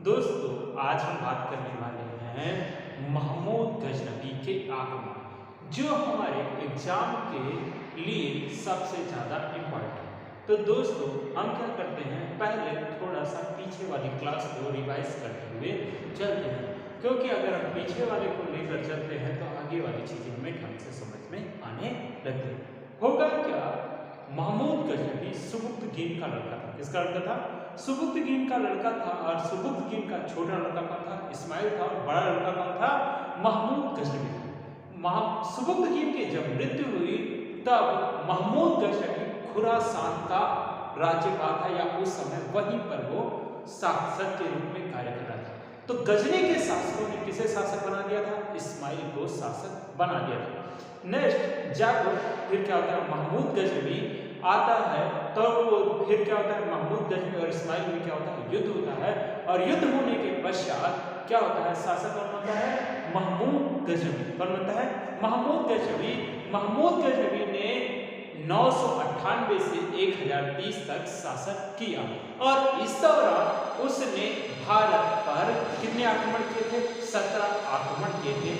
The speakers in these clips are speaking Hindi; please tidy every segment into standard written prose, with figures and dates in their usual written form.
दोस्तों आज हम बात करने वाले हैं महमूद गजनवी के आगमन, जो हमारे एग्जाम के लिए सबसे ज़्यादा इम्पोर्टेंट है। तो दोस्तों हम क्या करते हैं, पहले थोड़ा सा पीछे वाली क्लास को रिवाइज करते हुए चलते हैं, क्योंकि अगर हम पीछे वाले को लेकर चलते हैं तो आगे वाली चीज़ें हमें ढंग से समझ में आने लगती है। होगा क्या, महमूद गजनवी सुबुक्तगीन का लड़का था। किसका लड़का था? सुबुक्तगीन का लड़का था। और सुबुक्तगीन का छोटा लड़का कौन था? इस्माइल था। और बड़ा लड़का कौन था? महमूद गजनवी था। सुबुक्तगीन की जब मृत्यु हुई तब महमूद गजनवी खुरासान का राज्यपाल था, या उस समय वहीं पर वो शासक के रूप में कार्य कर रहा था। तो गजनी के शासकों ने किसे शासक बना दिया था? इस्माइल को शासक बना दिया था। नेक्स्ट जब फिर क्या होता है, महमूद गजनवी आता है तो वो फिर क्या होता है, महमूद गजनवी और इस्माइल में क्या होता है, युद्ध होता है। और युद्ध होने के पश्चात क्या होता है, शासक कौन बनता है? महमूद गजनवी। कौन बनता है? महमूद गजनवी। महमूद गजनवी ने 998 से 1030 तक शासन किया, और इस दौरान उसने भारत पर कितने आक्रमण किए थे? 17 आक्रमण किए थे।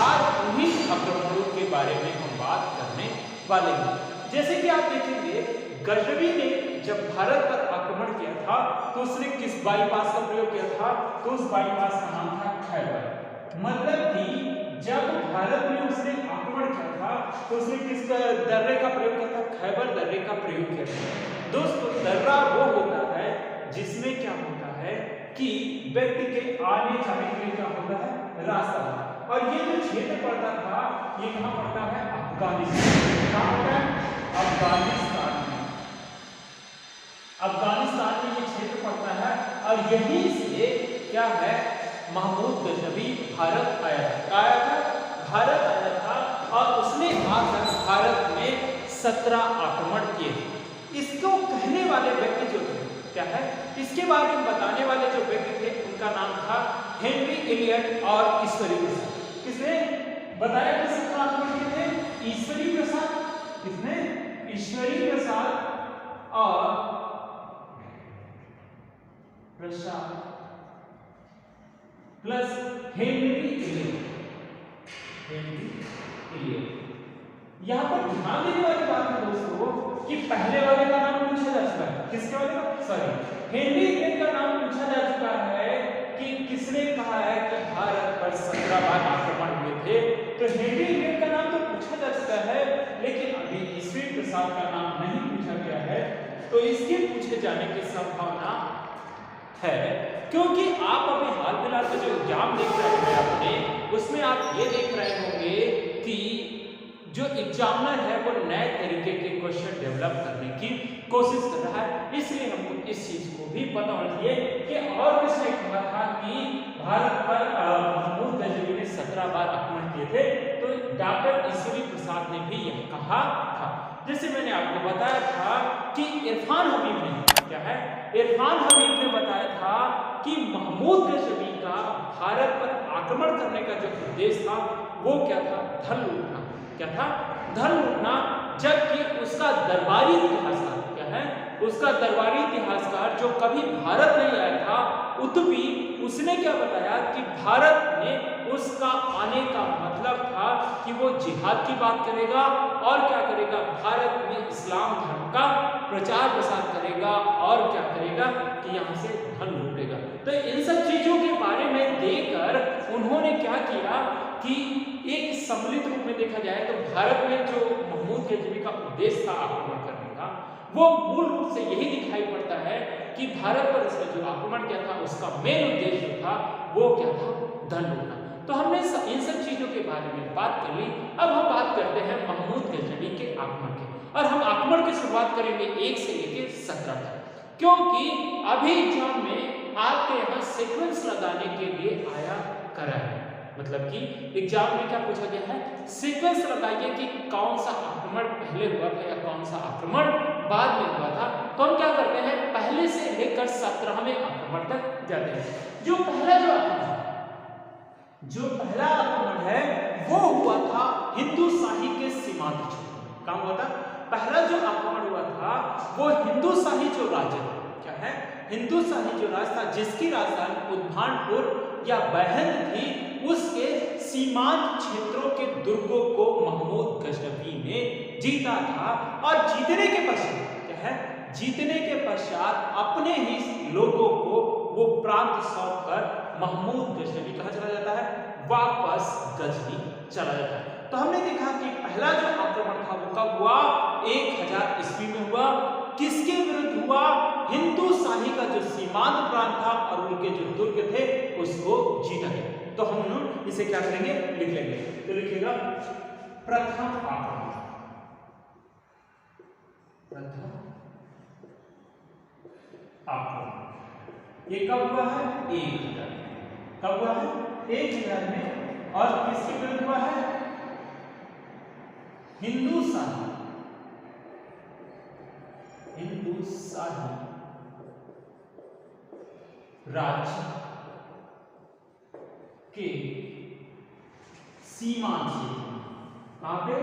आज उन्हीं आक्रमणों के बारे में हम बात करने वाले हैं। जैसे कि आप देखेंगे, गजनवी ने जब भारत पर आक्रमण किया था तो उसने किस बाईपास का प्रयोग किया था? तो उस बाईपास का नाम था खैबर। मतलब कि जब भारत में उसने आक्रमण किया था तो उसने किस दर्रे का प्रयोग किया था? खैबर दर्रे का प्रयोग किया था। दोस्तों दर्रा वो होता है जिसमें क्या होता है कि व्यक्ति के आने जाने के लिए क्या होता है? रास्ता। और ये जो क्षेत्र पड़ता था, ये कहाँ पड़ता है? अफगानिस्तान। कहाँ पड़ता है? अफगानिस्तान में। अफगानिस्तान में ये क्षेत्र पड़ता है, और यहीं से क्या है, महमूद गजनवी भारत आया था। आया था, भारत आया था, और उसने आकर भारत में 17 आक्रमण किए। इसको कहने वाले व्यक्ति जो थे, क्या है, इसके बारे में बताने वाले जो व्यक्ति थे, उनका नाम था हेनरी एलियट और ईश्वरी प्रसाद। किसने बताया कि 17 आक्रमण किए थे? ईश्वरी प्रसाद। किसने? ईश्वरी प्रसाद और Prasad plus Henry Elliot. Henry Elliot. यहां पर ध्यान देने वाली बात है दोस्तों कि पहले वाले का नाम पूछा जा चुका है। किसके वाले का? सॉरी, हेनरी एलियट का नाम पूछा जा चुका है कि किसने कहा है कि भारत पर 17 बार आक्रमण हुए थे। तो हेनरी एलियट का नाम तो पूछा जा चुका है, लेकिन अभी ईश्वरी प्रसाद का नाम नहीं पूछा गया है। तो इसके पूछे जाने की संभावना है, क्योंकि आप अभी हाल फिलहाल में जो एग्जाम देख रहे हैं अपने, उसमें आप ये देख रहे होंगे कि जो एग्जामिनर है वो नए तरीके के क्वेश्चन डेवलप करने की कोशिश कर रहा है। इसलिए हमको इस चीज को भी पता होना चाहिए कि और किसने कहा था कि भारत पर महमूद गजनवी ने 17 बार आक्रमण किए थे। तो डॉक्टर ईश्वरी प्रसाद ने भी यह कहा था। जैसे मैंने आपको बताया था कि इरफान हबीब ने, क्या है, इरफान हबीब ने बताया था कि महमूद गजनवी का भारत पर आक्रमण करने का जो उद्देश्य था वो क्या था? धन लूटना। क्या था? धन लूटना। जबकि उसका दरबारी इतिहासकार, क्या है, उसका दरबारी इतिहासकार जो कभी भारत नहीं आया था, उतबी, उसने क्या बताया कि भारत में उसका आने का मतलब था कि वो जिहाद की बात करेगा, और क्या करेगा, भारत में इस्लाम धर्म का प्रचार प्रसार करेगा, और क्या करेगा कि यहाँ से धन लूटेगा। तो इन सब चीजों के बारे में देखकर उन्होंने क्या किया कि एक सम्मिलित रूप में देखा जाए तो भारत में जो महमूद गजनवी का उद्देश्य था आक्रमण करने का, वो मूल रूप से यही दिखाई पड़ता है कि भारत पर इसने जो आक्रमण किया था उसका मेन उद्देश्य जो था वो क्या था? धन लूटना। तो हमने इन सब चीजों के बारे में बात कर ली। अब हम बात करते हैं महमूद गजनवी के आक्रमण की, और हम आक्रमण की शुरुआत करेंगे 1 से लेकर 17 तक, क्योंकि अभी एग्जाम में आपके यहाँ सीक्वेंस लगाने के लिए आया करा है। मतलब कि एग्जाम में क्या पूछा गया है? सीक्वेंस लगाइए कि कौन सा आक्रमण पहले हुआ था या कौन सा आक्रमण बाद में हुआ था। तो हम क्या करते हैं, पहले से लेकर 17वें आक्रमण तक जाते हैं। जो पहला आक्रमण है वो हुआ था हिंदू शाही के सीमांत क्षेत्र में। कहाँ हुआ था? पहला जो आक्रमण हुआ था वो हिंदू शाही जो राज्य था, क्या है, हिंदुस्तानी जो राज था, जिसकी राजधानी उद्भानपुर या बहन थी, उसके सीमांत क्षेत्रों के दुर्गों को महमूद गजनवी ने जीता था। और जीतने के पश्चात क्या है, जीतने के पश्चात अपने ही लोगों को वो प्रांत सौंपकर महमूद गजनवी कहाँ चला जाता है, वापस गजनी चला जाता है। तो हमने देखा कि पहला जो आक्रमण था वो कब हुआ, 1000 ईस्वी में हुआ। किसके विरुद्ध हुआ, हिंदू शाही का जो सीमांत प्रांत था और उनके जो दुर्ग थे उसको जीता गया। तो हम लोग इसे क्या करेंगे, लिख लेंगे। तो लिखिएगा प्रथम आक्रमण, प्रथम आक्रमण ये कब हुआ है, 1000। कब हुआ है, 1000 में। और किसके विरुद्ध हुआ है, हिंदू शाही राज्य के सीमांत क्षेत्र, कहां पे,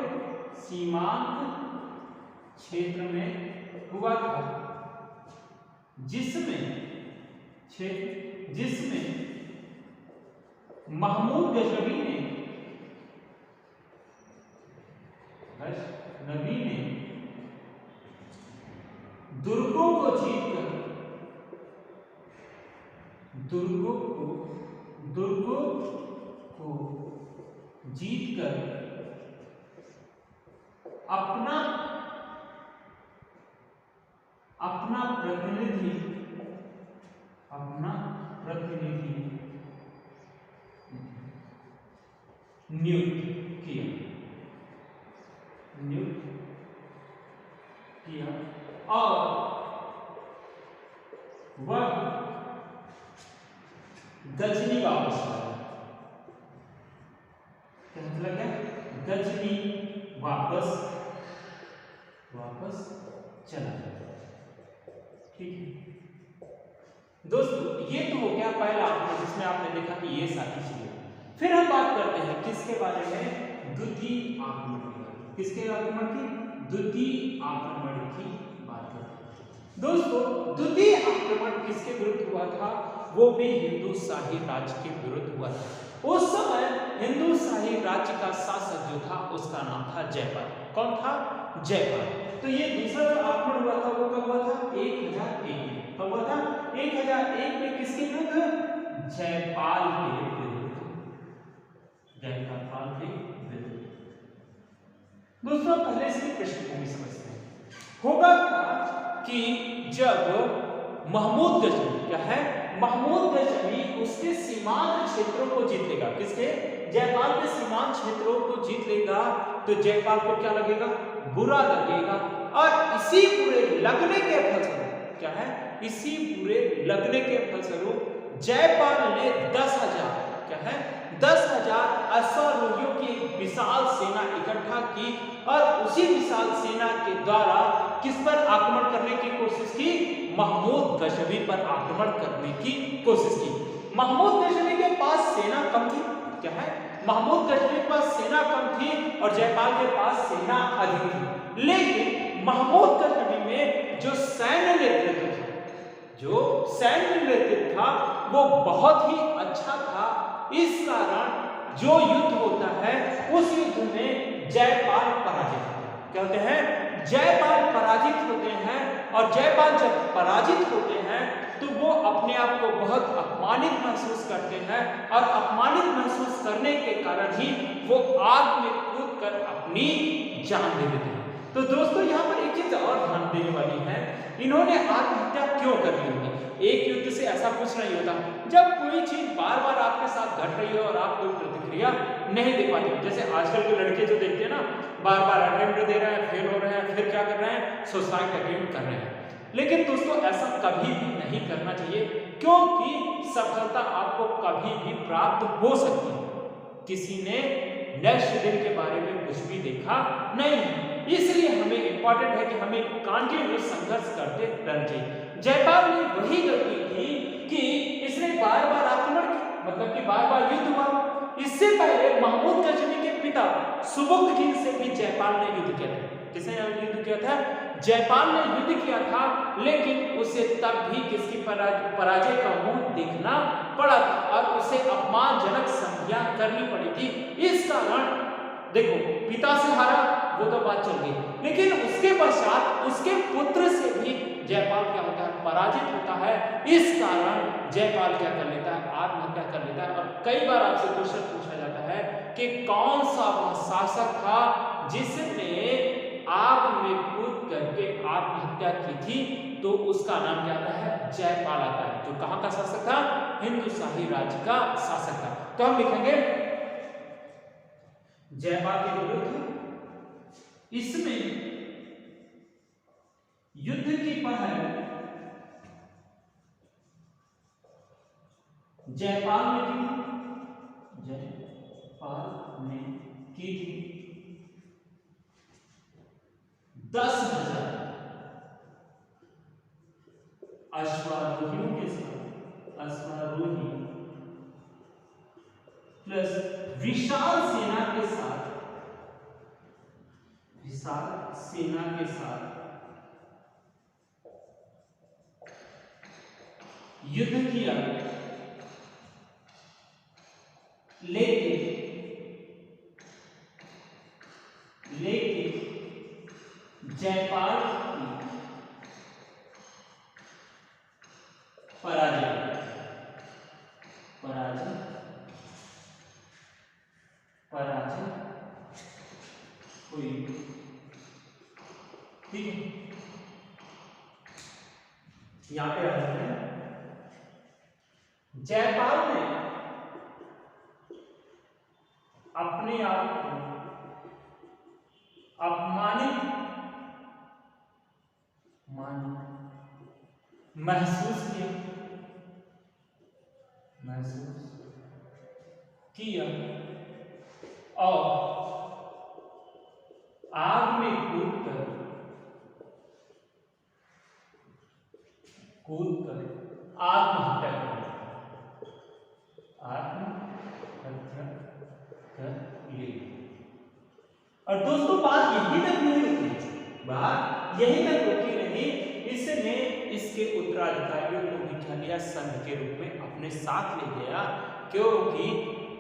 सीमांत क्षेत्र में हुआ था, जिसमें महमूद गजनवी ने दुर्गों को जीतकर अपना प्रतिनिधि नियुक्त किया और वह गजनी वापस आया। क्या मतलब है, गजनी वापस चला गया। ठीक है दोस्तों, ये तो हो गया पहला आक्रमण, जिसमें आपने देखा कि ये सारी चीजें। फिर हम बात करते हैं किसके बारे में, द्वितीय आक्रमण की। किसके आक्रमण की, द्वितीय आक्रमण की बात करते हैं। दोस्तों, द्वितीय आक्रमण किसके विरुद्ध हुआ था, वो भी हिंदू शाही राज्य के विरुद्ध हुआ था। उस समय हिंदू शाही राज्य का शासक जो था उसका नाम था जयपाल। कौन था, जयपाल। तो ये दूसरा जो आक्रमण हुआ था वो कब हुआ था, 1001 में। कब हुआ था, 1001 में। किसके विरुद्ध, जयपाल के विरुद्ध। जयपाल के विरुद्ध। दोस्तों पहले इसकी पृष्ठभूमि समझते हैं। होगा क्या कि जब महमूद गजनवी, क्या है, महमूद गजनवी उसके सीमांत क्षेत्रों को जीत लेगा, किसके, जयपाल के सीमांत क्षेत्रों को जीत लेगा, तो जयपाल को क्या लगेगा, बुरा लगेगा। और इसी बुरे लगने के फलस्वरूप, क्या है, इसी बुरे लगने के फलस्वरूप जयपाल ने 10,000, क्या है, 10,000 अश्वारोहियों की एक विशाल सेना इकट्ठा की और उसी विशाल सेना के द्वारा किस पर आक्रमण करने की कोशिश की, महमूद गजनवी पर आक्रमण करने की कोशिश की। महमूद गजनवी के पास सेना कम थी, क्या है, महमूद गजनवी के पास सेना कम थी और जयपाल के पास सेना अधिक थी। लेकिन महमूद गजनवी में जो सैन्य नेतृत्व था वो बहुत ही अच्छा था। इस कारण जो युद्ध होता है उस युद्ध में जयपाल पराजित होते हैं। क्या होते हैं, जयपाल पराजित होते हैं। और जयपाल जब पराजित होते हैं तो वो अपने आप को बहुत अपमानित महसूस करते हैं और अपमानित महसूस करने के कारण ही वो आग में कूदकर अपनी जान दे देते हैं। तो दोस्तों यहाँ पर एक चीज और ध्यान देने वाली है, इन्होंने आत्महत्या क्यों कर ली होगी। एक युद्ध से ऐसा कुछ नहीं होता। जब कोई चीज बार बार आपके साथ घट रही है और आप कोई प्रतिक्रिया नहीं दे पाते, जैसे आजकल के लड़के जो देखते हैं ना, बार बार अटेम्प्ट दे रहे हैं, फेल हो रहे हैं, फिर क्या कर रहे हैं, सुसाइड अटेम्प्ट कर रहे हैं। लेकिन दोस्तों ऐसा कभी भी नहीं करना चाहिए, क्योंकि सफलता आपको कभी भी प्राप्त हो सकती है। किसी ने नेक्स्ट दिन के बारे में कुछ भी देखा नहीं है, इसलिए हमें इंपॉर्टेंट है कि हमें कंटिन्यूअस संघर्ष करते रहना चाहिए। जयपाल ने वही गलती की कि इसने बार बार आक्रमण किया, मतलब कि बार बार युद्ध हुआ। इससे पहले महमूद गजनवी के पिता सुबुक्तकीन से भी जयपाल ने युद्ध किया था। किसने युद्ध किया था, जयपाल ने युद्ध किया था, लेकिन उसे तब भी किसकी पराजय का मुंह देखना पड़ा था और उसे अपमानजनक संज्ञा करनी पड़ी थी। इस कारण देखो, पिता से हारा वो तो बात चल गई, लेकिन उसके पश्चात उसके पुत्र से भी जयपाल क्या होता है, पराजित होता है। इस कारण जयपाल क्या कर लेता है, आत्महत्या कर लेता है। और कई बार आपसे क्वेश्चन पूछा जाता है कि कौन सा वह शासक था जिसने आग में कूद करके आत्महत्या की थी, तो उसका नाम क्या आता है, जयपाल आता है। जो कहां का शासक था, हिंदुशाही राज्य का शासक था। तो हम लिखेंगे जयपाल के विरुद्ध इसमें युद्ध की पहल जयपाल ने की थी, जयपाल ने की थी। 10,000 अश्वारोहियों के साथ, अश्वारोही प्लस विशाल सेना के साथ, विशाल सेना के साथ युद्ध किया, लेकिन जयपाल की पराजय हुई। ठीक है, यहां पे आ जाते हैं। जयपाल ने अपने आप को अपमानित महसूस किया और आग में कूदकर आत्महत्या कर ली। और दोस्तों बात यही तक नहीं रुकी, बात यही तक रुकी नहीं, इसने इसके उत्तराधिकारियों को भी क्या लिया, संघ के रूप में अपने साथ ले गया, क्योंकि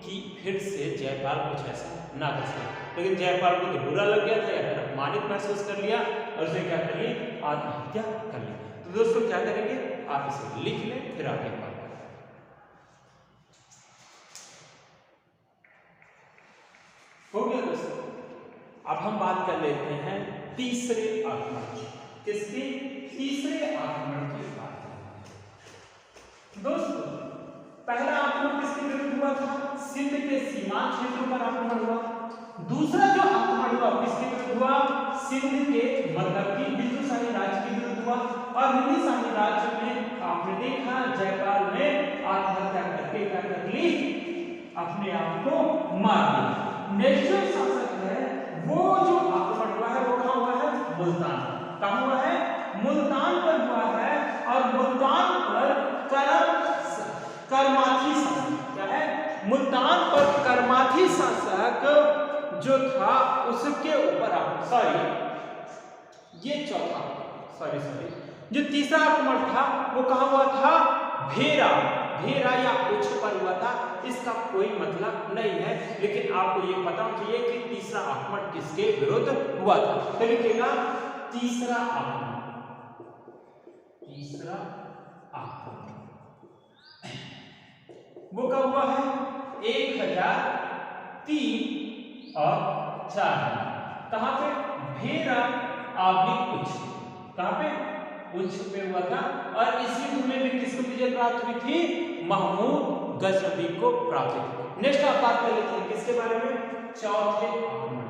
कि फिर से जयपाल कुछ ऐसा ना कर सके। लेकिन जयपाल को तो बुरा लग गया था या फिर अपमानित महसूस कर लिया और उसने क्या कर लिया, आत्महत्या कर ली। तो दोस्तों क्या करेंगे, आप इसे लिख लें, फिर आगे बात करें। हो गया दोस्तों। अब हम बात कर लेते हैं तीसरे आक्रमण की। किसकी, तीसरे आक्रमण की बात करें। दोस्तों पहला आक्रमण किसके विरुद्ध हुआ था, सिंध के सीमांत क्षेत्रों पर आक्रमण हुआ। दूसरा जो आक्रमण हुआ किसके विरुद्ध हुआ, सिंध के मतलब की हिंदुशाही राज्य के विरुद्ध हुआ। और हिंदुशाही राज्य में आपने देखा जयपाल ने आत्महत्या करके क्या कर ली, अपने आप को मार दिया। नेक्स्ट जो शासक है वो जो आक्रमण हुआ है वो कहां हुआ है, मुल्तान। कहां हुआ है, मुल्तान पर हुआ है। और मुल्तान पर करमाथी शासक, क्या है, मुल्तान पर करमाथी शासक जो था उसके ऊपर ये चौथा जो तीसरा आक्रमण था वो कहां हुआ था, भेरा या उच्च पर हुआ था। इसका कोई मतलब नहीं है, लेकिन आपको ये पता होना चाहिए कि तीसरा आक्रमण किसके विरुद्ध हुआ था। तो लिखिएगा तीसरा आक्रमण वो कब हुआ है, 1003 और 4। कहां पे, भेरा आब्लिक उच्च, कहां पे, उच्च पे हुआ था। और इसी युद्ध में भी किसको विजय प्राप्त हुई थी, महमूद गजनवी को प्राप्त हुई थी। नेक्स्ट आप बात कर लेते हैं किसके बारे में, चौथा आक्रमण।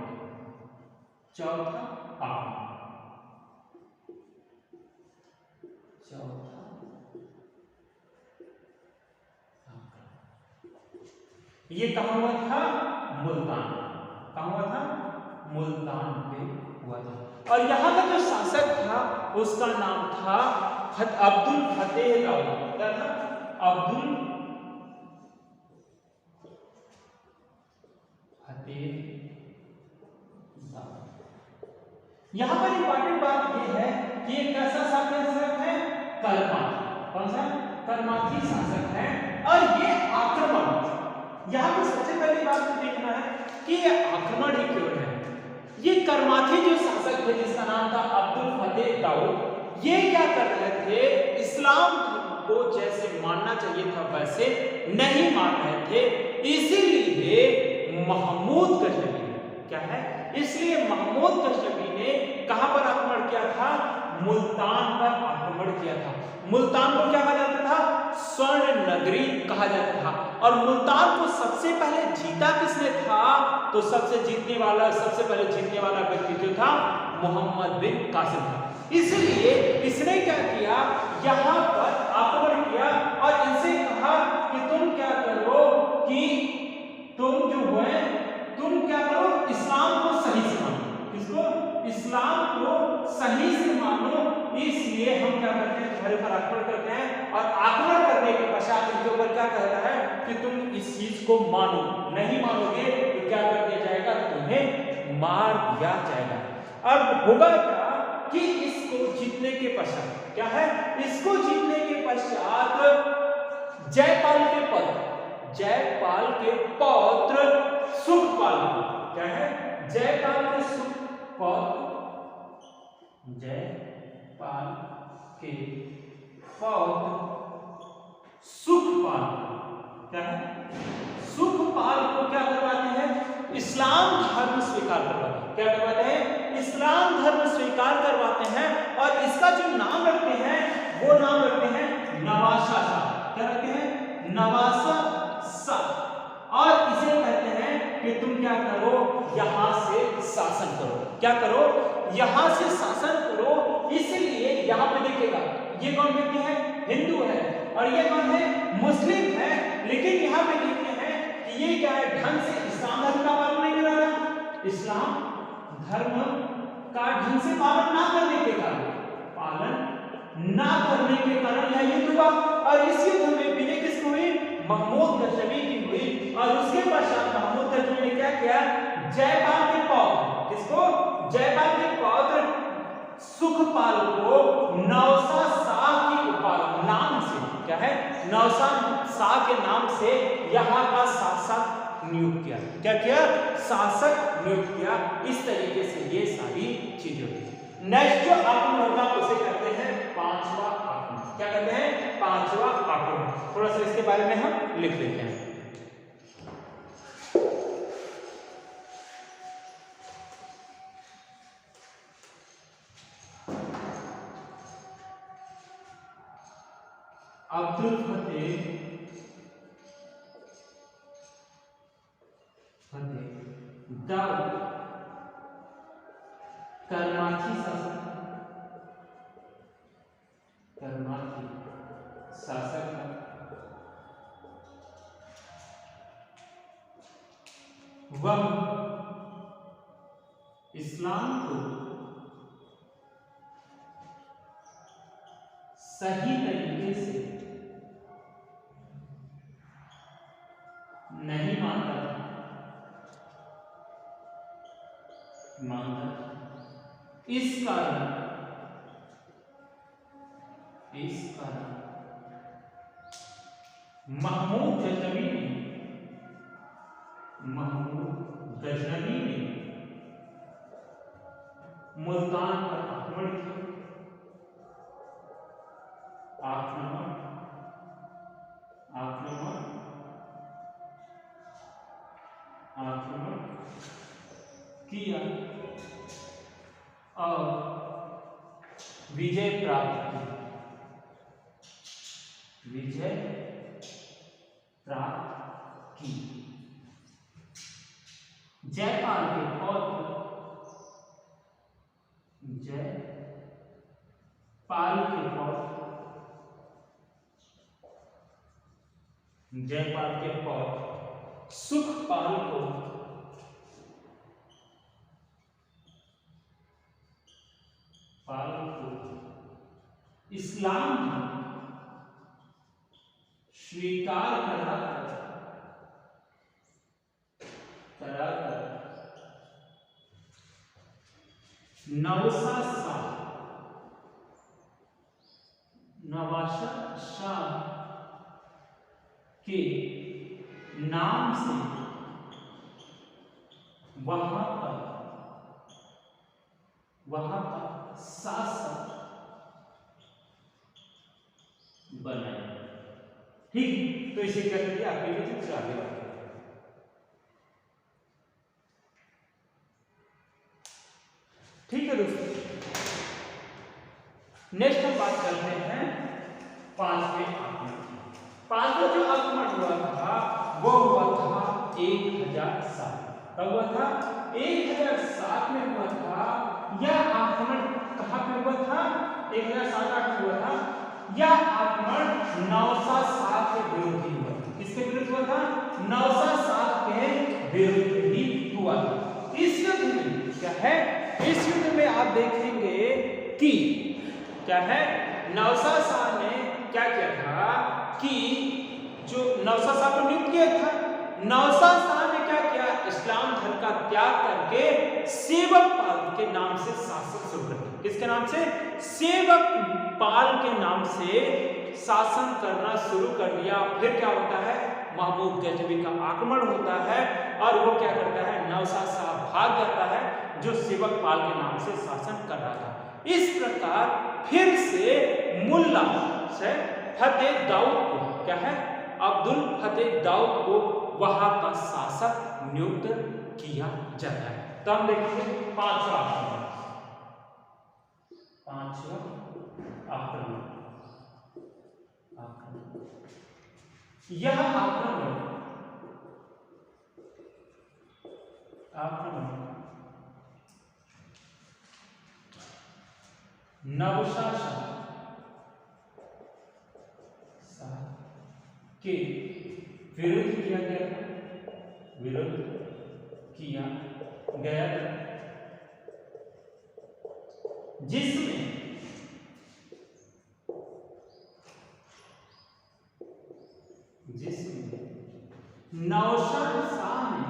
ये कहां हुआ था, मुल्तान। कहां हुआ था, मुल्तान पे हुआ था। और यहां का जो शासक था उसका नाम था अब्दुल फतेह दाऊद। क्या था, अब्दुल फतेह दाऊद। यहाँ पर इंपॉर्टेंट बात यह है कि ये कैसा शासक है, कर्माथी। कौन सा? कर्माथी शासक है। और ये आक्रमण, यहाँ पर सबसे पहली बात तो देखना है कि ये आक्रमण ही क्यों है। ये कर्माथी जो शासक थे जिसका नाम था अब्दुल फतेह दाऊद, ये क्या कर रहे थे, इस्लाम को जैसे मानना चाहिए था वैसे नहीं मान रहे थे। इसीलिए महमूद गजनवी, क्या है, इसलिए महमूद गजनवी ने कहां पर आक्रमण किया था, मुल्तान पर आक्रमण किया था। मुल्तान को क्या कहा जाता था, स्वर्ण नगरी कहा जाता था। और मुल्तान को सबसे पहले जीता किसने था, तो सबसे पहले जीतने वाला व्यक्ति जो था मोहम्मद बिन कासिम था। इसलिए इसने क्या किया, यहां पर आक्रमण किया और इनसे कहा कि तुम क्या करो, कि तुम जो है तुम क्या करो, इस्लाम को सही से मानो। किसको? इस्लाम को सही से मानो। इसलिए हम क्या करते हैं, तुम्हारे पर आक्रमण करते हैं। और आक्रमण करने के पश्चात इनके ऊपर क्या कहता है कि तुम इस चीज को मानो, नहीं मानोगे तो क्या कर दिया जाएगा, तुम्हें मार दिया जाएगा। अब होगा क्या कि इसको जीतने के पश्चात क्या है, इसको जीतने के पश्चात जयपाल के पौत्र सुखपाल, क्या है, जयपाल के सुखपौत्र, जयपाल के पौत्र सुखपाल, क्या है, सुखपाल को क्या करवाते हैं, इस्लाम धर्म स्वीकार करवाते हैं। क्या करवाते हैं, इस्लाम धर्म स्वीकार करवाते हैं। और इसका जो नाम रखते हैं वो नाम रखते हैं नवासा शाह। क्या रखते हैं, नवासा शाह। और इसे कहते हैं कि तुम क्या करो, यहां से शासन करो। क्या करो, यहां से शासन करो। इसलिए यहां पे देखिएगा, ये कौन व्यक्ति है, हिंदू है, और ये कौन है, मुस्लिम है। लेकिन यहां पे देखते हैं कि ये क्या है, ढंग से इस्लाम धर्म का पालन नहीं कर रहा। इस्लाम धर्म का ढंग से पालन ना करने के कारण, यह युद्ध हुआ। और इस युद्ध में विजय किसको हुई, महमूद गजनवी की हुई। और उसके पश्चात महमूद गजनवी ने क्या किया, जयपाल के पौत्र, किसको, जयपाल के पौत्र सुखपाल को नौसा शाह की उपाधि नाम से, क्या है, नौसा शाह के नाम से यहाँ का शासक नियुक्त किया। क्या किया, शासक नियुक्त किया। इस तरीके से ये सारी चीजें हुई। नेक्स्ट जो आक्रमण होगा उसे कहते हैं पांचवा आक्रमण। क्या कहते हैं, पांचवा आक्रमण। थोड़ा सा इसके बारे में हम लिख लेते हैं। अब्दुल फतेह दाऊद कर्माथी शासक, वह इस्लाम को सही तरीके से नहीं मानता था। इस कारण महमूद गजनवी ने मुल्तान पर आक्रमण किया और विजय प्राप्त की। जयपाल के पौत्र सुखपाल को इस्लाम स्वीकार कराकर नवशाह शाह के नाम से वहां का शासक बनाया। ठीक, तो इसे क्या करिए आपके लिए फिर आगे बढ़ते हैं। ठीक है दोस्तों, नेक्स्ट हम बात करते हैं पांचवें आक्रमण। पांचवा जो आक्रमण हुआ था वो हुआ था 1007। कब हुआ था? 1007 में हुआ था। यह आक्रमण कहां पे हुआ था? 1007 में हुआ था। यह आक्रमण नौशाह शाह के विरुद्ध ही हुआ। किसके विरुद्ध हुआ था? नौशाह शाह के विरुद्ध ही हुआ था। इस युद्ध में क्या है? इस युद्ध में आप देखेंगे कि क्या है, नौशाह शाह ने क्या किया था कि जो नौशाह शाह को नियुक्त किया था, नौशाह शाह ने क्या किया? इस्लाम धर्म का त्याग करके सेवक पाल के नाम से शासन शुरू कर दिया। किसके नाम से? सेवक पाल के नाम से शासन करना शुरू कर दिया। फिर क्या होता है? महमूद गजनवी का आक्रमण होता है और वो क्या करता है? नौशाह शाह भाग जाता है जो सेवक पाल के नाम से शासन कर रहा था। इस प्रकार फिर से मुल्ला से फतेह दाऊद को क्या है? अब्दुल फतेह दाऊद को वहां का शासक नियुक्त किया जाता है। तो हम देखेंगे पांचवा आक्रमण। यह आक्रमण नवशाह शाह के विरुद्ध किया गया था, जिसमें नौशाह शाह ने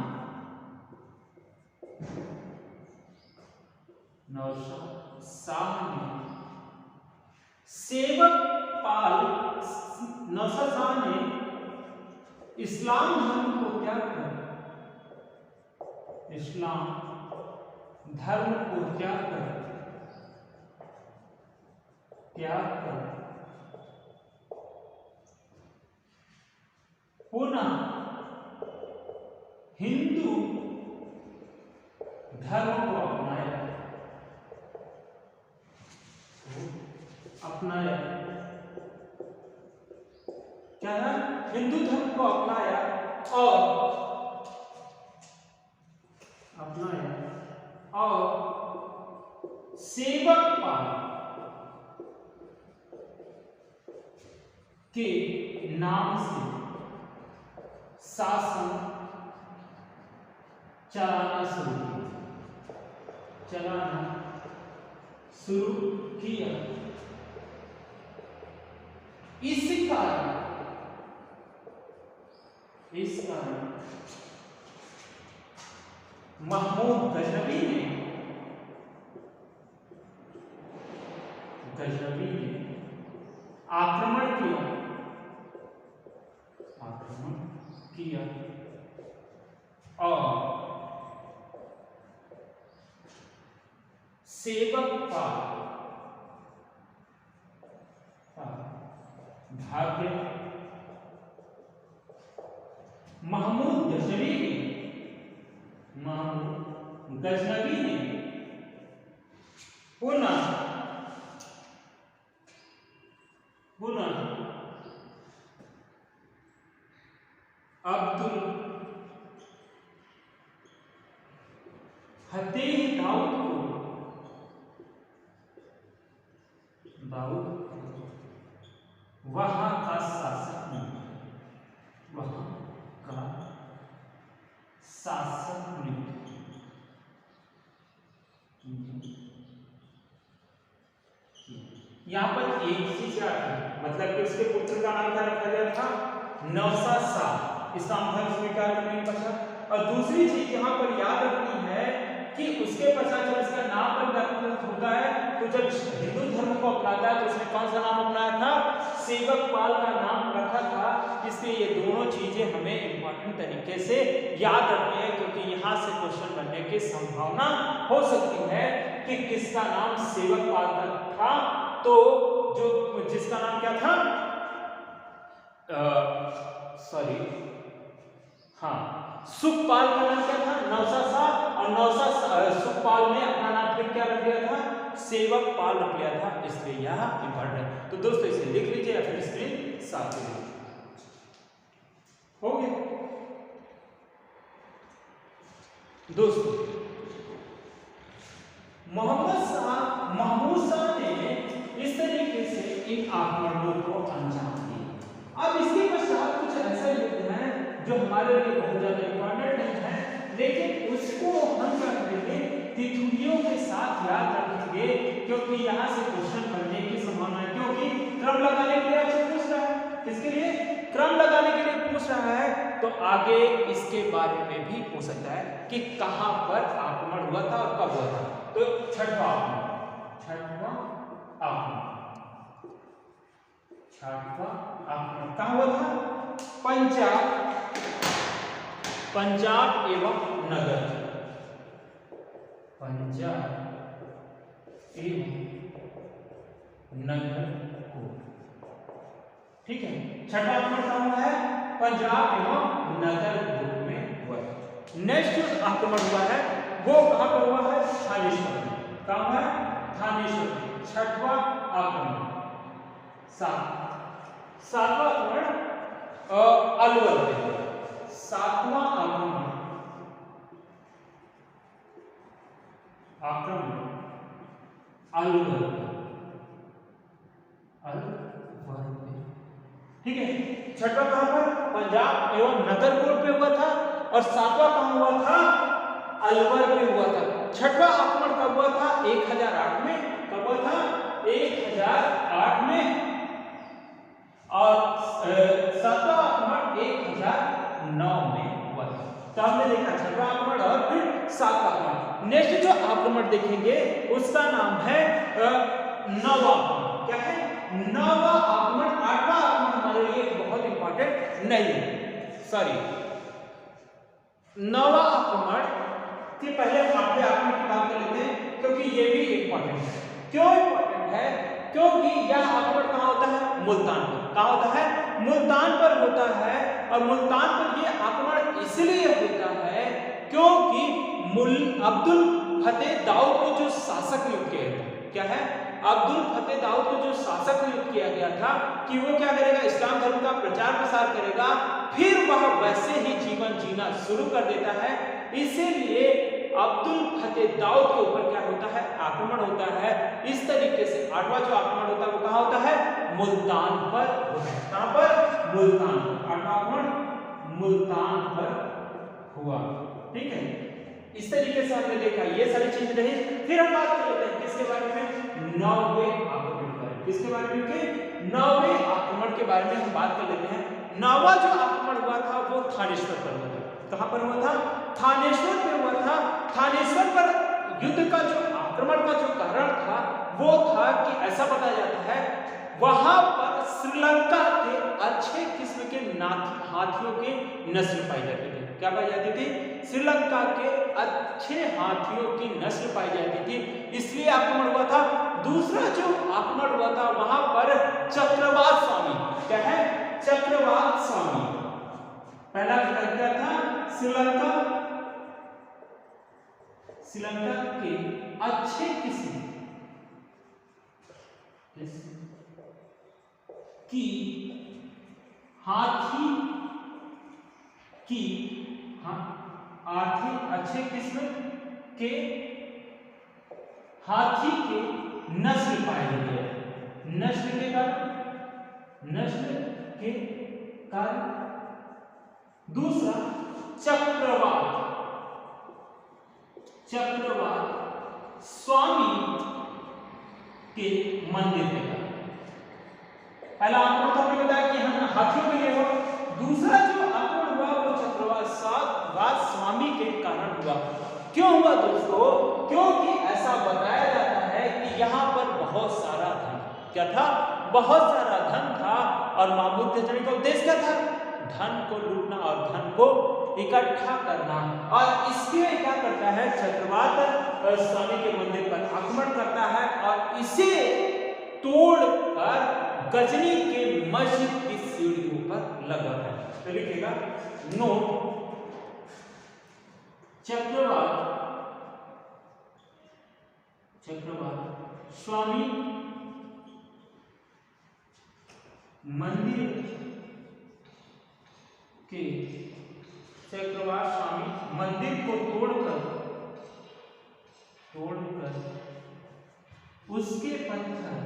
सेवक पाल नौशाह शाह ने इस्लाम धर्म को त्याग कर पुनः हिंदू धर्म को अपनाया। क्या है? हिंदू धर्म को अपनाया और सेवक पाल के नाम से शासन चलाना शुरू किया। इस कारण महमूद गजनवी ने आक्रमण किया और सेवक पाल भाग गया। महमूद गजनवी ने पुनः अब्दुल फतेह दाऊद वहां का शासक नियुक्त। यहाँ पर एक चीज क्या है, मतलब कि उसके पुत्र का नाम क्या रखा गया था? नौशाह शाह, इस्लाम धर्म स्वीकार करने के पश्चात। और दूसरी चीज यहाँ पर याद रखनी है कि कि उसके पश्चात जब इसका नाम परिवर्तित होता है तो जब हिंदू धर्म को अपनाता है तो उसने कौन सा नाम अपनाया था? सेवकपाल का नाम रखा था। इसलिए ये दोनों चीजें हमें इंपॉर्टेंट तरीके से याद रखनी है, क्योंकि यहाँ से क्वेश्चन बनने की संभावना हो सकती है कि किसका नाम सेवकपाल था। तो जो जिसका नाम क्या था, सॉरी हाँ, सुखपाल का नाम क्या था? नौसा शाह। और नौसा सुखपाल ने अपना नाम फिर क्या रख लिया था? सेवकपाल रख लिया था। इसलिए यह इंपॉर्टेंट है। तो दोस्तों इसे लिख लीजिए या फिर स्क्रीन साफ कर लीजिए। हो गया दोस्तों। महमूद शाह ने इस तरीके से इन आक्रमणों को अंजाम दिया। अब इसके पश्चात कुछ ऐसा युद्ध है जो हमारे लिए बहुत ज्यादा इंपॉर्टेंट नहीं है, लेकिन उसको हम क्या करेंगे, तिथुलियों के साथ याद रखेंगे, क्योंकि यहाँ से क्वेश्चन बनने की संभावना है। क्योंकि क्रम लगाने के लिए आपसे पूछ रहा है, किसके लिए? क्रम लगाने के लिए पूछ रहा है, तो आगे इसके बारे में भी पूछ सकता है कि कहां पर आक्रमण हुआ था और कब हुआ था। तो छठवां आक्रमण कहां हुआ था? पंजाब एवं नगर, ठीक है। छठवां आक्रमण कहां हुआ है? पंजाब एवं नगर में हुआ है। नेक्स्ट जो आक्रमण हुआ है वो कहां पर हुआ है? थानेश्वर में। कहां है? थानेश्वर में। छठवां आक्रमण। सातवां आक्रमण अलवर में। सातवां आक्रमण अलवर में, ठीक है। छठवां कहां पर? पंजाब एवं नगरकोट पे हुआ था। और सातवां कहां हुआ था? अलवर पे हुआ था। छठवां आक्रमण कब हुआ था? 1008 में। कब हुआ था? 1008 में। और सातवां आक्रमण 1009 में हुआ था। तो हमने देखा छठवां आक्रमण और फिर सातवां आक्रमण। नेक्स्ट जो आक्रमण देखेंगे उसका नाम है नौवां आक्रमण। क्या है? नौवां आक्रमण। आठवां आक्रमण हमारे लिए बहुत इंपॉर्टेंट नहीं है, सॉरी। नौवां आक्रमण के पहले हम आठवें आक्रमण की बात कर लेते हैं, क्योंकि ये भी इंपॉर्टेंट है। क्यों इंपॉर्टेंट है? क्योंकि यह आक्रमण कहां होता है? मुल्तान पर। कहां होता है? मुल्तान पर होता है। और मुल्तान पर यह आक्रमण इसलिए होता है क्योंकि अब्दुल फतेह दाऊद को जो शासक नियुक्त किया गया, क्या है? अब्दुल फतेह दाऊद को जो शासक नियुक्त किया गया था कि वो क्या करेगा? इस्लाम धर्म का प्रचार प्रसार करेगा, फिर वह वैसे ही जीवन जीना शुरू कर देता है। इसीलिए अब्दुल फतेह दाऊद के ऊपर क्या होता है? आक्रमण होता है। इस तरीके से आठवां जो आक्रमण होता है वो कहां होता है? मुल्तान पर होता है। कहां पर? मुल्तान। आठवां आक्रमण मुल्तान पर हुआ, ठीक है। इस तरीके से हमने देखा, ये सारी चीजें रही। फिर हम बात कर लेते हैं किसके बारे में? नौवें आक्रमण के बारे में। किसके बारे में? कि नौवें आक्रमण के बारे में हम बात कर लेते हैं। नौवां जो आक्रमण हुआ था वो थानेश्वर पर हुआ था। कहां पर हुआ था? थानेश्वर पे हुआ था। थानेश्वर पर युद्ध का जो आक्रमण का जो कारण था वो था कि ऐसा बताया जाता है वहां पर श्रीलंका के अच्छे किस्म के हाथियों की नस्ल पाई जाती थी। क्या पाई जाती थी? श्रीलंका के अच्छे हाथियों की नस्ल पाई जाती थी, इसलिए आक्रमण हुआ था। दूसरा जो आक्रमण हुआ था वहां पर चक्रवात स्वामी, क्या है? चक्रवात स्वामी। पहला क्या था? श्रीलंका के अच्छे किस्म की हाथी की अच्छे किस्म के हाथी के नस्ल पाए गए। नस्ल के कारण दूसरा चक्रवात स्वामी के मंदिर के कारण। पहला आक्रमण तो हमने बताया कि हम हाथियों के लिए हुआ। दूसरा जो आक्रमण हुआ वो चक्रवात स्वामी के कारण हुआ। क्यों हुआ दोस्तों? क्योंकि ऐसा बताया जाता है कि यहाँ पर बहुत सारा धन, क्या था? बहुत सारा धन था और महमूद गजनवी का उद्देश्य क्या था? धन को लूटना और धन को इकट्ठा करना। और इसके क्या करता है? चक्रवात स्वामी के मंदिर पर आक्रमण करता है और इसे तोड़कर गजनी के मस्जिद की सीढ़ियों पर लगाता है। तो लिखिएगा नोट, चक्रवात स्वामी मंदिर के, चक्रवात स्वामी मंदिर को तोड़कर उसके पत्थर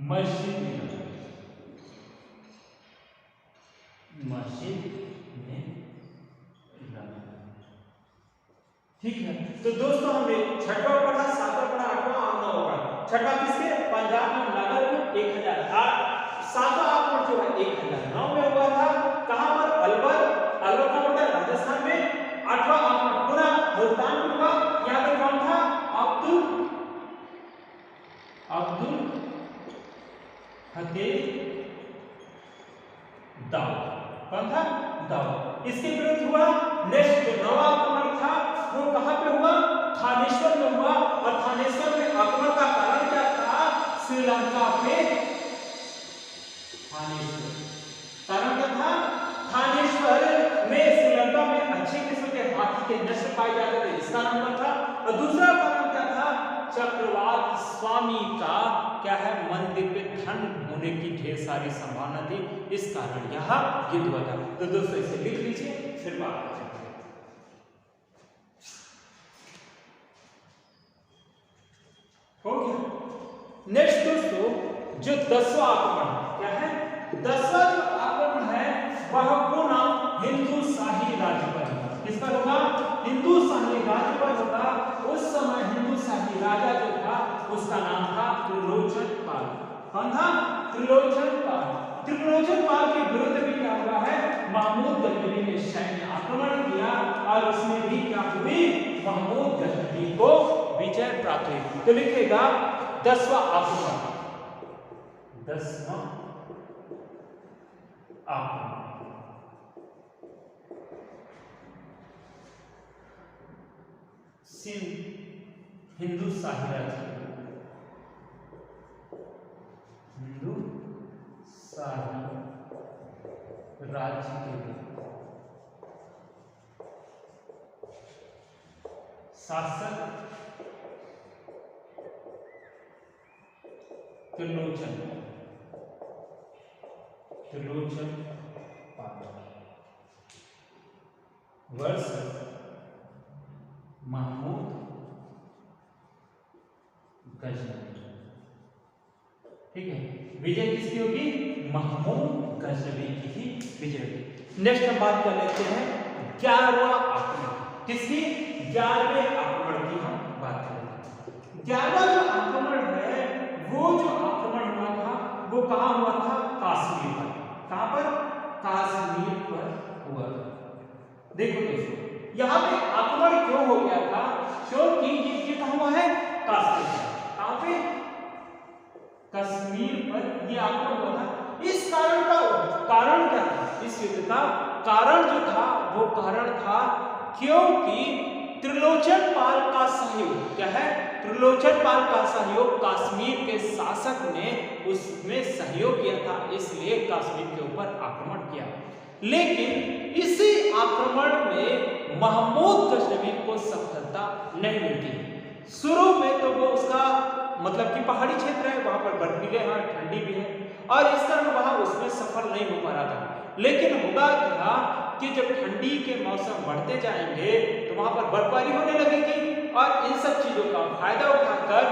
मस्जिद में लगाए। ठीक है, तो दोस्तों हमने छठवां पढ़ा, सातवां पढ़ा, आठवां और नौवां पढ़ा। छठवां किसके? पंजाब में नगर को 1000। सातवां आक्रमण जो है 1009 में हुआ था। कहां पर? अलवर। अलवर का मतलब राजस्थान में। आठवां आक्रमण पूरा मुल्तान में हुआ। यहां पे कौन था? अब्दुल हकीम दाऊद। कौन था? दाऊद। इसके विरुद्ध हुआ। नेक्स्ट जो नवा आक्रमण था वो कहां पे हुआ? थानेश्वर में हुआ। और थानेश्वर में आक्रमण का कारण क्या था? श्रीलंका पे थानेश्वर। कारण क्या था? थानेश्वर में श्रीलंका में अच्छे किस्म के हाथी के नस्ल पाए जाते थे, इसका नंबर था। और दूसरा कारण क्या था? चक्रवात स्वामी का क्या है? मंदिर पे धन होने की ढेर सारी संभावना थी, इस कारण यह युद्ध हुआ था। तो दोस्तों इसे लिख लीजिए, फिर बात करेंगे। हो गया। नेक्स्ट दोस्तों जो 10वां आक्रमण क्या है? 10वां जो आक्रमण है वह पुनः हिंदू शाही राज्य पर होगा। किसका होगा? हिंदू शाही राज्य पर होगा। उस समय हिंदू शाही राजा जो था उसका नाम था त्रिलोचन पाल। कौन था? त्रिलोचन पाल। त्रिलोचन पाल के विरुद्ध भी क्या हुआ है? महमूद गजनवी ने सैन्य आक्रमण किया और उसमें भी क्या हुई? महमूद गजनवी को विजय प्राप्त हुई। तो लिखेगा 10वां आक्रमण। 10वां आक्रमण सिंध हिंदू शाही राज्य, हिंदू शाही राज्य के शासक त्रिलोचन पाल। वर्ष महमूद गजनवी। ठीक है, विजय किसकी होगी? महमूद गजनवी की ही विजय होगी। नेक्स्ट हम बात कर लेते हैं 11वां आक्रमण। किसकी? 11वें आक्रमण की हम बात करेंगे। 11वां जो आक्रमण है वो जो आक्रमण हुआ था वो कहां हुआ था? कश्मीर पर। कहां पर? कश्मीर पर हुआ था। देखो दोस्तों यहां पे आक्रमण क्यों हो गया था? क्योंकि ये कहां हुआ है? कश्मीर पर। कहां पे? कश्मीर पर ये आक्रमण हुआ था। इस कारण का कारण क्या था? इस युद्ध का कारण जो था वो कारण था क्योंकि त्रिलोचन पाल का सहयोग क्या है? त्रिलोचन पाल का सहयोग कश्मीर के शासक ने उसमें सहयोग किया था, इसलिए कश्मीर के ऊपर आक्रमण किया। लेकिन इसी आक्रमण में महमूद गजनवी को सफलता नहीं मिलती। शुरू में तो वो उसका मतलब कि पहाड़ी क्षेत्र है, वहां पर बर्फीले हैं, ठंडी भी है और इस कारण वहां उसमें सफल नहीं हो पा रहा था। लेकिन होगा क्या कि जब ठंडी के मौसम बढ़ते जाएंगे तो वहां पर बर्फबारी होने लगेगी और इन सब चीजों का फायदा उठाकर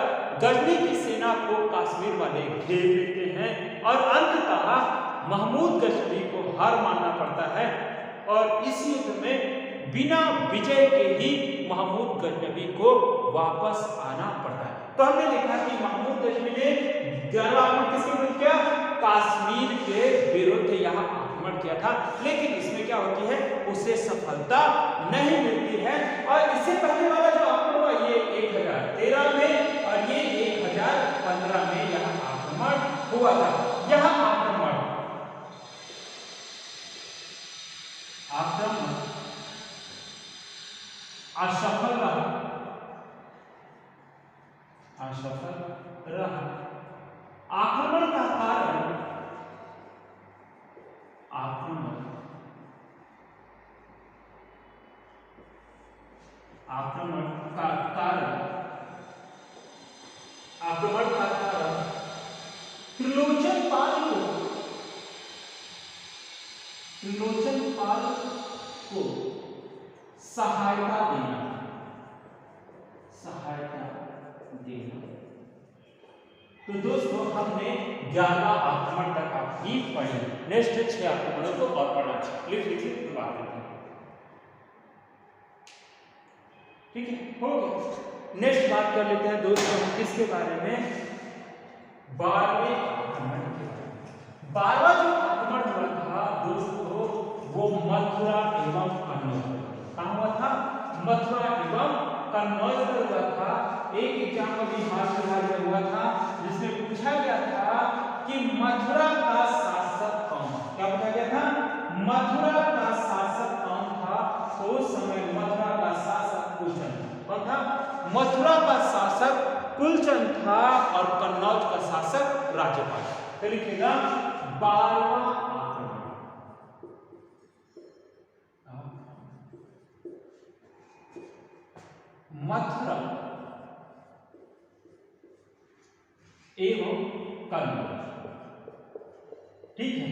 गजनी की सेना को कश्मीर वाले घेर लेते हैं और अंततः महमूद गजनवी को हार मानना पड़ता है और इस युद्ध में बिना विजय के ही महमूद गजनवी को वापस आना पड़ता है। तो हमने देखा कि महमूद गजनवी ने 11वां आक्रमण किसके विरुद्ध किया? कश्मीर के विरुद्ध यह आक्रमण आक्रमण किया था, लेकिन इसमें क्या होती है, उसे सफलता नहीं मिलती है। और इससे पहले वाला जो आक्रमण हुआ ये 1013 में और ये 1015 में यह आक्रमण हुआ था। यह आक्रमण असफल रहा, असफल रहा। आक्रमण का कारण, आक्रमण का कारण त्रिलोचन पाल को सहायता देना। तो दोस्तों हमने 11 आक्रमण तक आपकी पढ़ी। नेक्स्ट 6 आक्रमणों को और पढ़ना। प्लीज लिखिए, तो बात करते हैं। ठीक है, हो गया। नेक्स्ट बात कर लेते हैं दोस्तों हम किसके बारे में, 12वें आक्रमण के बारे में। 12वां जो आक्रमण हुआ था दोस्तों वो मथुरा एवं कन्नौज। कहां हुआ था, मथुरा एवं कन्नौज में हुआ था। एक एग्जाम अभी हाल फिलहाल में हुआ था जिसमें पूछा गया था कि मथुरा का शासक कौन। क्या पूछा गया था, मथुरा का शासक कौन था। तो उस समय मथुरा का शासक कुलचंद कौन था, मथुरा का शासक कुलचंद था और कन्नौज का शासक राज्यपाल। तो लिखिएगा 12वां आक्रमण, मथुरा एवं कन्नौज। ठीक है,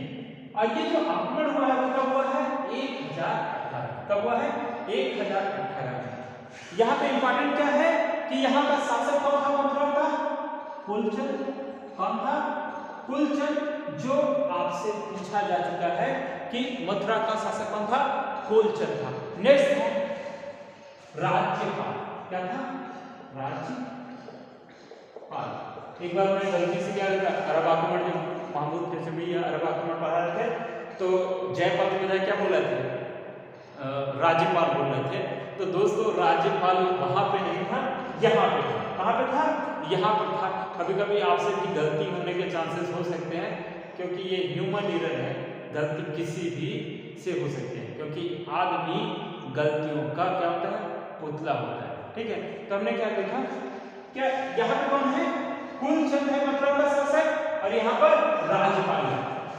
और ये जो आक्रमण हुआ है वो कब हुआ है, 1018। कब हुआ है, 1018 में। यहाँ पे इंपॉर्टेंट क्या है कि यहाँ का शासक कौन था मथुरा का, कुलचंद। कौन था, कुलचंद। जो आपसे पूछा जा चुका है कि मथुरा का शासक कौन था, कुलचंद था। नेक्स्ट राज्यपाल, क्या था, राज्यपाल। एक बार मैं गलती से क्या लिखा, अरब आक्रमण, जब महमूद जैसे भी अरब आक्रमण पढ़ा रहे थे तो जयपाल के बजाय क्या बोल रहे थे, राज्यपाल बोल रहे थे। तो दोस्तों राज्यपाल वहां पे नहीं था, यहाँ पे था। कहाँ पे था, यहाँ पर था। कभी कभी आपसे भी गलती होने के चांसेस हो सकते हैं क्योंकि ये ह्यूमन एरर है, गलती किसी भी से हो सकती है क्योंकि आदमी गलतियों का क्या होता है, पुतला होता है। ठीक है, तो हमने क्या देखा, क्या यहाँ पे कौन है, कुलचंद है मथुरा का शासक और यहाँ पर राज्यपाल है।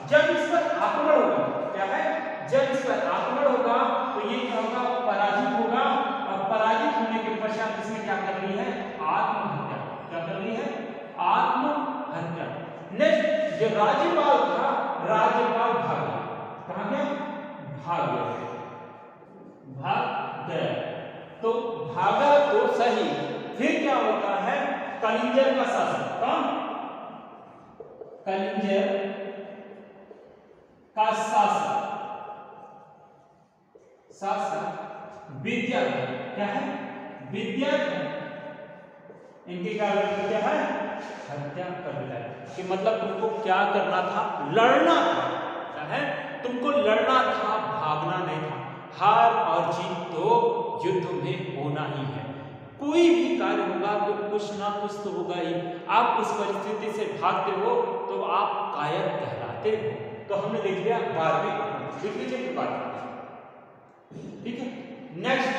जब इस पर आक्रमण होगा, क्या है, जब इस पर आक्रमण होगा तो ये क्या होगा, पराजित होगा और पराजित होने के पश्चात इसने क्या कर ली है, आत्महत्या। क्या कर ली है, आत्महत्या। नेक्स्ट जो राज्यपाल था, राज्यपाल भाग गया। कहां गया, भाग गया, भाग गया। तो भागा तो सही, फिर क्या होता है, कलिंजर का शासक। कौन, कलिंजर का शासक विद्याधर। क्या है, विद्याधर। इनकी क्या है, हत्या कर दिया। कि मतलब तुमको क्या करना था, लड़ना था। क्या है, तुमको लड़ना था, भागना नहीं था। हार और जीत तो युद्ध में होना ही है। कोई भी कार्य होगा तो कुछ ना कुछ तो होगा ही। आप उस परिस्थिति से भागते हो तो आप कायर कहलाते हो। तो हमने देख लिया 12वें, लिख लीजिए बात। ठीक है, नेक्स्ट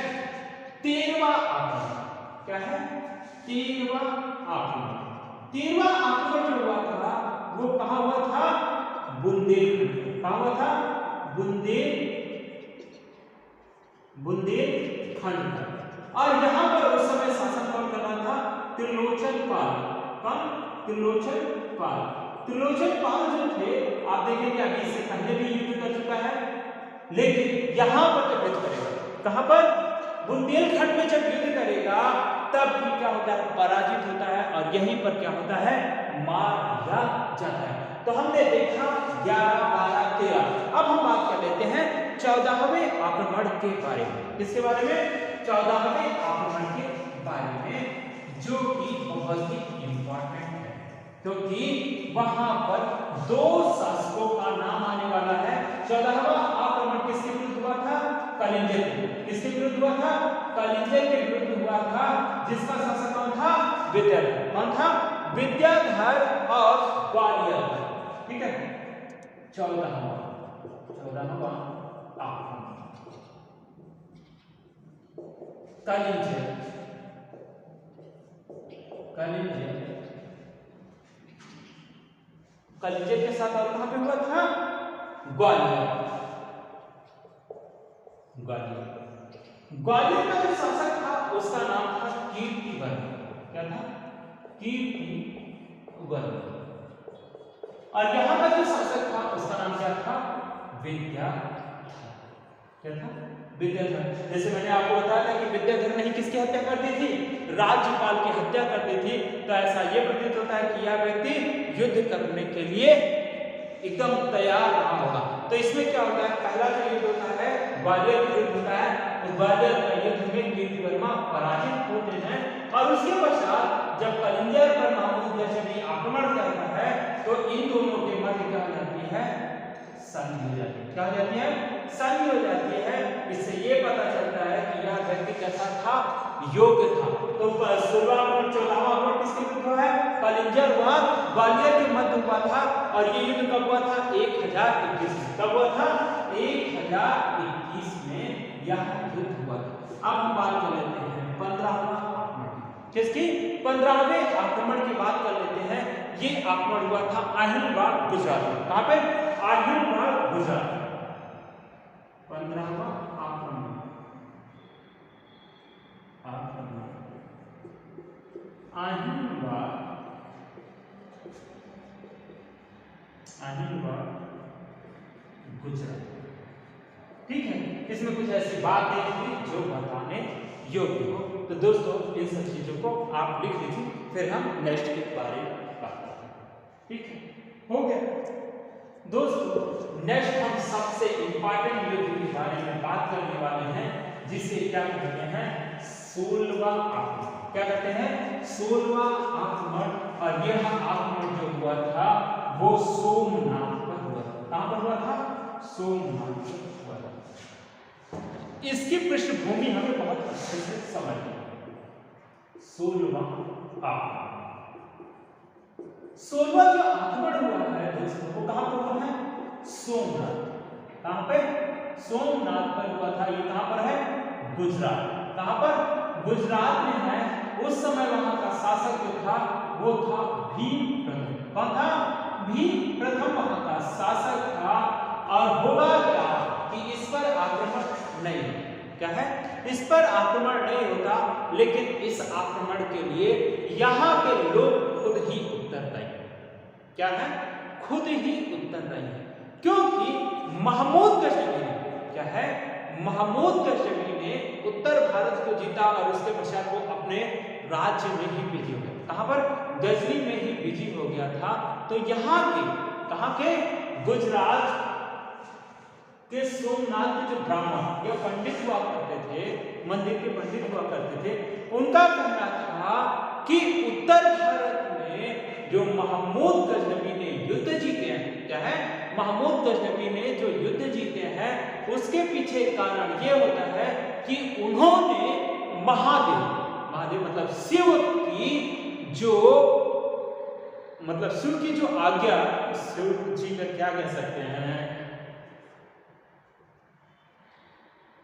13वां आक्रमण। क्या है, 13वां आक्रमण। 13वां आक्रमण जो हुआ था वो कहां हुआ था, बुंदेलखंड। कहां हुआ था, बुंदेलखंड। और यहां पर उस समय शासन कौन कर रहा था, त्रिलोचन पाल। कौन, त्रिलोचन पाल। त्रिलोचन पाल जो थे, आप देखेंगे अभी इससे पहले भी युद्ध कर चुका है, लेकिन यहां पर जब युद्ध करेगा, कहां पर, बुंदेलखंड में जब युद्ध करेगा तब भी क्या होता है, पराजित होता है और यहीं पर क्या होता है, मार दिया जाता है। तो हमने देखा 11, 12, 13। अब हम बात कर लेते हैं 14वें आक्रमण के बारे में। किसके बारे में, 14वें आक्रमण के बारे में, जो कि बहुत ही इंपॉर्टेंट है क्योंकि वहां पर 2 शासकों का नाम आने वाला है। 14वां आक्रमण किसके विरुद्ध हुआ था? कलिंजर के। किसके विरुद्ध हुआ था? कलिंजर के विरुद्ध हुआ था, जिसका शासक कौन था? विद्याधर। कौन था? विद्याधर और ग्वालियर। ठीक है, 14वां आक्रमण कलिंजर के साथ और कहां पे हुआ था? ग्वालियर का जो शासक था उसका नाम था कीर्तिवर्मन। क्या था? कीर्तिवर्मन। और यहां का जो शासक था उसका नाम क्या था? विद्याधर। क्या था? विद्याधर। जैसे मैंने आपको बताया था कि विद्याधर नहीं किसकी हत्या कर दी थी? राज्यपाल की हत्या कर दी थी। तो ऐसा यह प्रतीत होता है कि यह व्यक्ति युद्ध करने के लिए एकदम तैयार रहा होगा। तो इसमें क्या होता है? पहला जो युद्ध होता है ग्वालियर युद्ध होता है। तो ग्वालियर का युद्ध में कीर्तिवर्मा पराजित होते हैं और उसके पश्चात जब कलिंजर पर महमूद गजनवी आक्रमण करता है तो इन दोनों के मध्य क्या हो जाती है? संधि हो जाती है। क्या हो जाती है? संधि हो जाती है। इससे ये पता चलता है कि यह व्यक्ति कैसा था? योग्य था। तो 16वां और 14वां आक्रमण किसके विरुद्ध हुआ है? कलिंजर व ग्वालियर के मध्य हुआ था। और ये युद्ध कब हुआ था? 1021 में। कब हुआ था? 1021 में यह युद्ध हुआ था। अब हम बात कर लेते हैं 15वां आक्रमण। किसकी? 15वें आक्रमण की बात कर लेते हैं। ये आक्रमण हुआ था आहिलवाड़ गुजरात में। कहां पे? आहिलवाड़ गुजरात। 15वां आक्रमण आहिलवाड़ गुजरात। ठीक है, इसमें कुछ ऐसी बात नहीं थी जो बताने योग्य हो। तो दोस्तों इन सब चीजों को आप लिख लीजिए, फिर हम नेक्स्ट के बारे में बात करते हैं। ठीक है, हो गया। दोस्तों नेक्स्ट हम सबसे इंपॉर्टेंट युद्ध के बारे में बात करने वाले हैं, जिसे क्या कहते हैं? 16वां आक्रमण। क्या कहते हैं? 16वां आक्रमण। और यह आक्रमण जो हुआ था वो सोमनाथ पर हुआ था। कहां पर हुआ था? सोमनाथ पर हुआ था। इसकी पृष्ठभूमि हमें बहुत अच्छे से समझनी है। 16वां आक्रमण। 16वां जो आक्रमण हुआ है दोस्तों वो कहां पर हुआ है? सोमनाथ। कहां पे? सोमनाथ पर हुआ था। ये कहां पर है? गुजरात। कहां पर? गुजरात में है। उस समय वहां का शासक जो था वो था भीम प्रथम। कौन था? भीम प्रथम वहां का शासक था। और होगा क्या कि इस पर आक्रमण नहीं होता। क्या है? इस पर आक्रमण नहीं होता, लेकिन इस आक्रमण के लिए यहां के लोग खुद ही उत्तरदायी। क्या है? खुद ही उत्तरदायी है। क्योंकि महमूद गजनवी ने क्या है? महमूद गजनवी ने उत्तर भारत को जीता और उसके पश्चात वो अपने राज्य में ही बिजी हो गया। कहां पर? गजनी में ही बिजी हो गया था। तो यहाँ के कहां के? गुजरात के सोमनाथ के जो ब्राह्मण या पंडित हुआ करते थे, मंदिर के पंडित हुआ करते थे, उनका कहना था कि उत्तर भारत में जो महमूद गजनवी ने युद्ध जीते हैं, क्या है? महमूद गजनवी ने जो युद्ध जीते हैं उसके पीछे कारण ये होता है कि उन्होंने महादेव मतलब शिव की जो मतलब शिव की जो आज्ञा, शिव जी का क्या कह सकते हैं,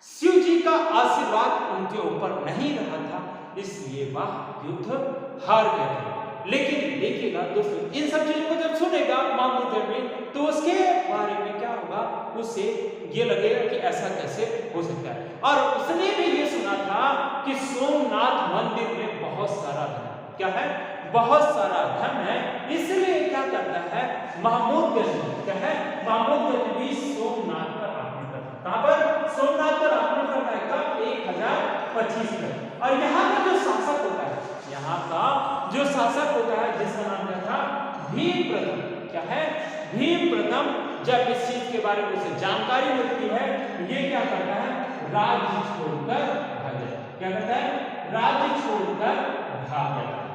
शिव जी का आशीर्वाद उनके ऊपर नहीं रहा था, इसलिए वह युद्ध हार गए थे। लेकिन देखिएगा दोस्तों, इन सब चीजों को जब सुनेगा महमूद गजनवी तो उसके बारे में क्या होगा? उससे ये लगेगा कि ऐसा कैसे हो सकता है। और उसने भी ये सुना था कि सोमनाथ मंदिर में बहुत सारा धन। क्या है? बहुत सारा धन है। इसलिए क्या करता है महमूद गजनवी? क्या है? महमूद गजनवी सोमनाथ पर आक्रमण करता है। कहां पर? सोमनाथ पर आक्रमण करता है। कब? 1025 में। और यहाँ का जो शासक होता है, यहाँ का जो शासक होता है जिसका नाम क्या था? भीम प्रथम। क्या है? भीम प्रथम। जब इस चीज के बारे में उसे जानकारी मिलती है, ये क्या करता है? राज्य छोड़कर भाग जाता है। क्या करता है? राज्य छोड़कर भाग जाता है।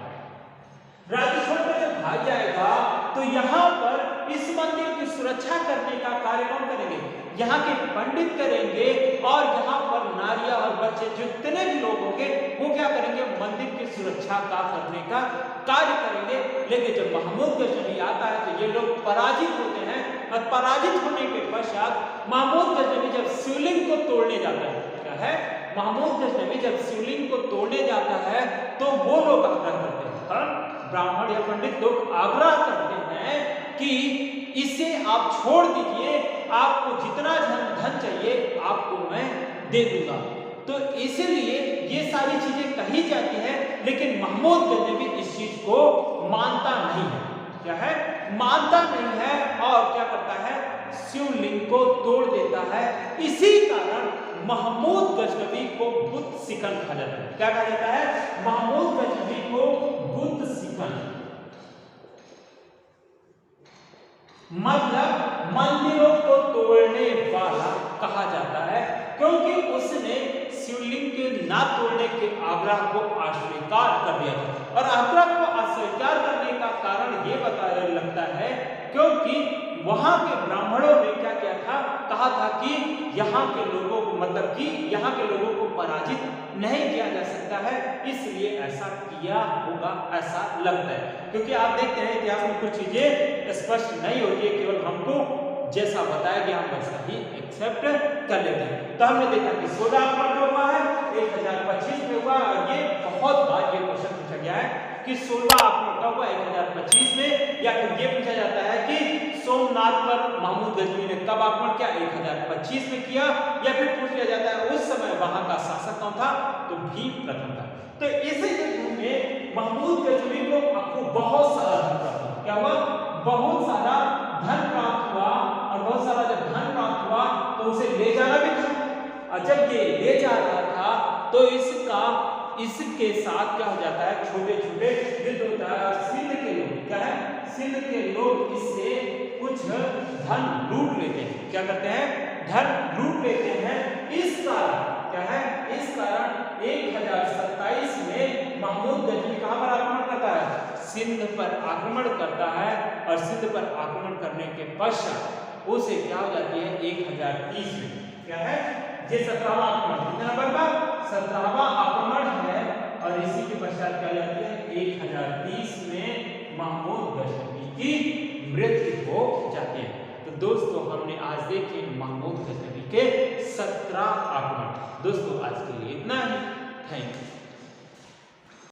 राज्य छोड़कर जब भाग जाएगा तो यहां पर इस मंदिर की सुरक्षा करने का कार्य कौन करेंगे? यहाँ के पंडित करेंगे और यहाँ पर नारियां और बच्चे जितने भी लोग होंगे वो क्या करेंगे, मंदिर की सुरक्षा का करने का कार्य करेंगे। लेकिन जब महमूद गजनवी आता है तो ये लोग पराजित होते हैं और पराजित होने के पश्चात महमूद गजनवी जब शिवलिंग को तोड़ने जाता है, क्या है, महमूद गजनवी जब शिवलिंग को तोड़ने जाता है तो वो लोग आग्रह करते हैं, ब्राह्मण या पंडित लोग आग्रह करते हैं कि इसे आप छोड़ दीजिए, आपको जितना धन चाहिए आपको मैं दे दूंगा। तो इसीलिए ये सारी चीजें कही जाती है, लेकिन महमूद गजनवी इस चीज को मानता नहीं है, क्या है, मानता नहीं है और क्या करता है, शिवलिंग को तोड़ देता है। इसी कारण महमूद गजनवी को बुद्ध सिकंद कहा जाता है। क्या कहा जाता है, महमूद गजनवी को बुद्ध सिकंद, मतलब मंदिरों को तोड़ने वाला कहा जाता है, क्योंकि उसने शिवलिंग के ना तोड़ने के आग्रह को अस्वीकार कर दिया था। और आग्रह को अस्वीकार करने का कारण ये बताया लगता है क्योंकि वहां के ब्राह्मणों ने क्या किया था, कहा था कि यहाँ के लोगों को, मतलब कि यहाँ के लोगों को पराजित नहीं किया जा सकता है, इसलिए ऐसा किया होगा, ऐसा लगता है। क्योंकि आप देखते हैं इतिहास में कुछ चीजें स्पष्ट नहीं होती है, केवल हमको जैसा बताया गया हम वैसा ही एक्सेप्ट कर लेते हैं। तो हमने देखा कि 16 आक्रमण जो हुआ है 1025 में हुआ, और ये बहुत बार ये क्वेश्चन पूछा गया है कि 16 आक्रमण कब हुआ, 1025 में, या फिर ये पूछा जाता है कि सोमनाथ पर महमूद गजनवी ने कब आक्रमण किया, 1025 में किया, या फिर पूछ लिया जाता है उस समय वहां का शासक कौन था, तो भीम प्रथम था। तो इसी युद्ध में महमूद गजनवी को आपको बहुत सारा धन प्राप्त हुआ, क्या हुआ, बहुत सारा धन प्राप्त हुआ, और बहुत सारा जब धन प्राप्त हुआ तो उसे ले जाना भी था, और जब ये ले जा रहा था तो इसके साथ क्या हो जाता है, छोटे छोटे युद्ध होता है, और सिंध के लोग, क्या है, सिंध के लोग इससे कुछ धन लूट लेते हैं, क्या करते हैं, धन लूट लेते हैं। इस कारण क्या है, इस कारण 1027 में महमूद गजनवी कहां पर आक्रमण करता है, सिंध पर आक्रमण करता है, और सिंध पर आक्रमण करने के पश्चात उसे क्या हो जाती है, 1030 में, क्या है, ये 17वां आक्रमण, कितने नंबर का, 17वां आक्रमण है, और इसी के पश्चात क्या हो जाती है, 1030 में महमूद गजनवी की मृत्यु हो जाती है। तो दोस्तों हमने आज देखे महमूद गजनवी के 17 आक्रमण। दोस्तों आज के लिए इतना ही, थैंक यू।